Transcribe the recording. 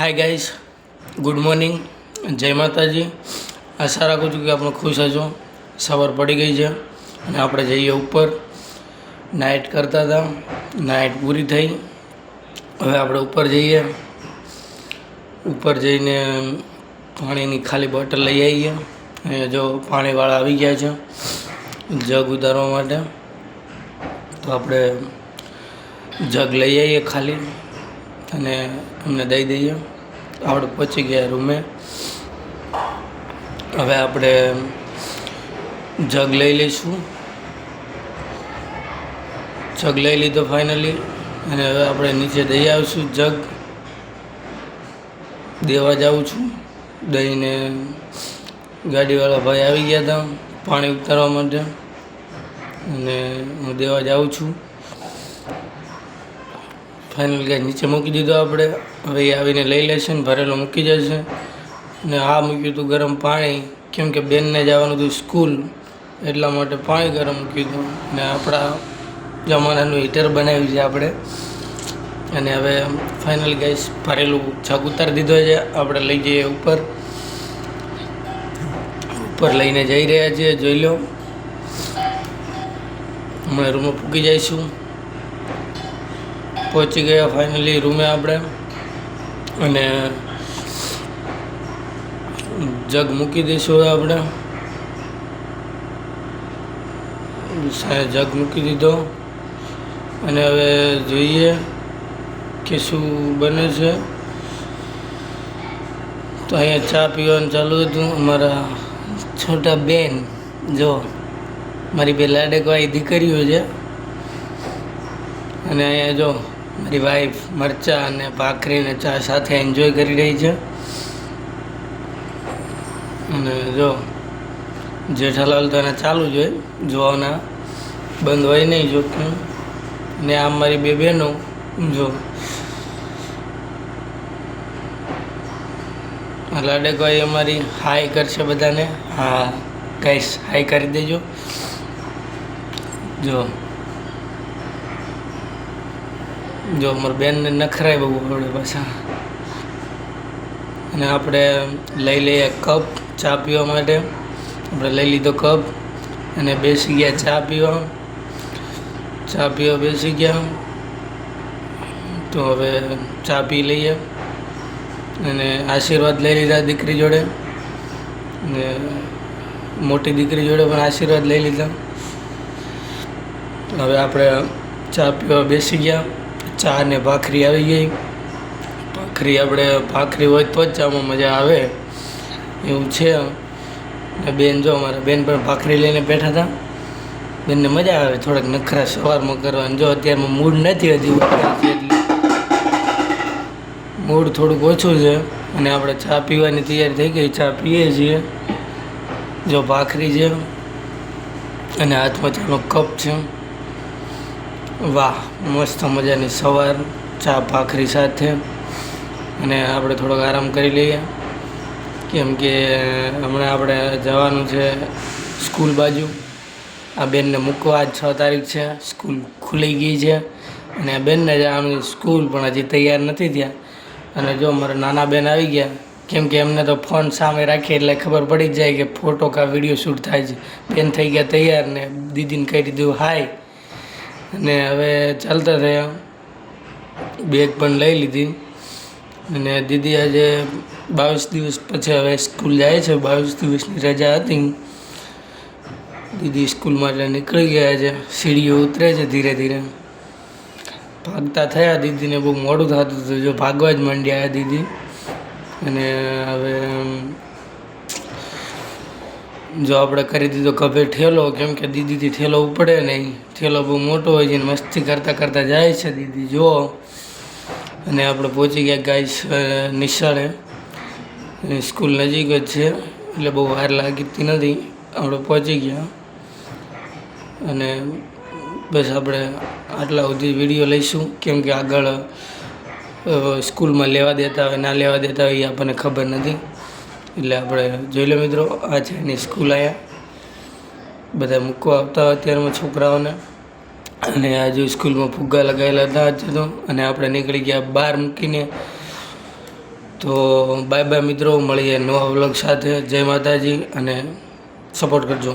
Hi guys, good morning, જય માતાજી। આશા રાખું છું કે આપણે ખુશ હશો। સવાર પડી ગઈ છે અને આપણે જઈએ ઉપર। નાઇટ કરતા હતા, નાઇટ પૂરી થઈ, હવે આપણે ઉપર જઈએ। ઉપર જઈને પાણીની ખાલી બોટલ લઈ આવીએ। અને જો પાણીવાળા આવી ગયા છે જગ ઉતારવા માટે, તો આપણે જગ લઈ આવીએ ખાલી અને અમને દઈ દઈએ। આપણે પહોંચી ગયા રૂમે। હવે આપણે જગ લઈ લઈશું। જગ લઈ લીધો ફાઇનલી, અને હવે આપણે નીચે દઈ આવીશું। જગ દેવા જાઉં છું। દઈને ગાડીવાળા ભાઈ આવી ગયા હતા પાણી ઉતારવા માટે, અને હું દેવા જાઉં છું। ફાઇનલ ગેસ નીચે મૂકી દીધો આપણે। હવે એ આવીને લઈ લેશે ને ભરેલો મૂકી જશે। ને આ મૂક્યું હતું ગરમ પાણી, કેમ કે બેનને જવાનું હતું સ્કૂલ, એટલા માટે પાણી ગરમ મૂક્યું હતું। ને આપણા જમાનાનું હીટર બનાવ્યું છે આપણે। અને હવે ફાઇનલ ગેસ ભરેલું જગ ઉતારી દીધો છે। આપણે લઈ જઈએ ઉપર। ઉપર લઈને જઈ રહ્યા છીએ, જોઈ લો। હમણાં રૂમમાં પૂકી જઈશું। પહોંચી ગયા ફાઇનલી રૂમે આપણે, અને જગ મૂકી દઈશું આપણે। જગ મૂકી દીધો, અને હવે જોઈએ કે શું બને છે। તો અહીંયા ચા પીવાનું ચાલુ હતું। અમારા છોટા બેન, જો મારી બે લાડકવાળી દીકરીઓ છે, અને અહીંયા જો મારી વાઈફ મરચાં અને ભાખરી અને ચા સાથે એન્જોય કરી રહી છે। અને જો જેઠાલાલ તો એને ચાલુ જ હોય જોવાના, બંધ હોય નહીં જો કે। ને આમ મારી બે બહેનો જો લાડકવાઈ અમારી હાય કરશે બધાને। હા ગાઈસ, હાય કરી દેજો। જો અમારી બેનને નખરાય બહુ આવડે પાછા। અને આપણે લઈ લઈએ કપ ચા પીવા માટે। આપણે લઈ લીધો કપ અને બેસી ગયા ચા પીવા। ચા પીવા બેસી ગયા, તો હવે ચા પી લઈએ। અને આશીર્વાદ લઈ લીધા દીકરી જોડે, ને મોટી દીકરી જોડે પણ આશીર્વાદ લઈ લીધા। હવે આપણે ચા પીવા બેસી ગયા। ચા ને ભાખરી આવી ગઈ। ભાખરી હોય તો જ ચામાં મજા આવે એવું છે। બેન જો અમારા બેન પણ ભાખરી લઈને બેઠા હતા। બેનને મજા આવે થોડાક નખરા સવારમાં કરવાની। જો અત્યારમાં મૂડ નથી હજી એટલે મૂડ થોડુંક ઓછું છે, અને આપણે ચા પીવાની તૈયારી થઈ ગઈ। ચા પીએ છીએ। જો ભાખરી છે અને હાથમાં ચાનો કપ છે। વાહ, મસ્ત મજાની સવાર ચા ભાખરી સાથે। અને આપણે થોડોક આરામ કરી લઈએ, કેમ કે હમણાં આપણે જવાનું છે સ્કૂલ બાજુ। આ બેનને મૂકવા આજ 6 તારીખ છે, સ્કૂલ ખુલી ગઈ છે, અને બેનને જવાનું સ્કૂલ પણ હજી તૈયાર નથી થયા। અને જો મારા નાના બેન આવી ગયા, કેમ કે એમને તો ફોન સામે રાખીએ એટલે ખબર પડી જ જાય કે ફોટો કા વિડીયો શૂટ થાય છે। બેન થઈ ગયા તૈયાર, ને દીદીને કહી દીધું હાય, અને હવે ચાલતા થયા। બેગ પણ લઈ લીધી, અને દીદી આજે 22 દિવસ પછી હવે સ્કૂલ જાય છે। 22 દિવસની રજા હતી। દીદી સ્કૂલ માટે નીકળી ગયા છે। સીડીઓ ઉતરે છે ધીરે ધીરે, ભાગતા થયા। દીદીને બહુ મોડું થતું હતું, જો ભાગવા જ માંડ્યા દીદી। અને હવે જો આપણે કરી દીધો ખભે ઠેલો, કેમ કે દીદીથી ઠેલો ઉપડે નહીં, ઠેલો બહુ મોટો હોય છે, મસ્તી કરતાં કરતાં જાય છે દીદી જો। અને આપણે પહોંચી ગયા ગાઈસ નિશાળે। સ્કૂલ નજીક જ છે એટલે બહુ વાર લાગતી નથી, આપણે પહોંચી ગયા। અને બસ આપણે આટલા સુધી વિડીયો લઈશું, કેમ કે આગળ સ્કૂલમાં લેવા દેતા હોય ના લેવા દેતા હોય એ આપણને ખબર નથી। એટલે આપણે જોઈ લો મિત્રો, આ છે એની સ્કૂલ। અહીંયા બધા મૂકવા આવતા હોય અત્યારમાં છોકરાઓને। અને આજે સ્કૂલમાં ફુગ્ગા લગાવેલા હતા આજે તો, અને આપણે નીકળી ગયા બહાર મૂકીને। તો બાય બાય મિત્રો, મળીએ નવા વ્લોગ સાથે. જય માતાજી અને સપોર્ટ કરજો.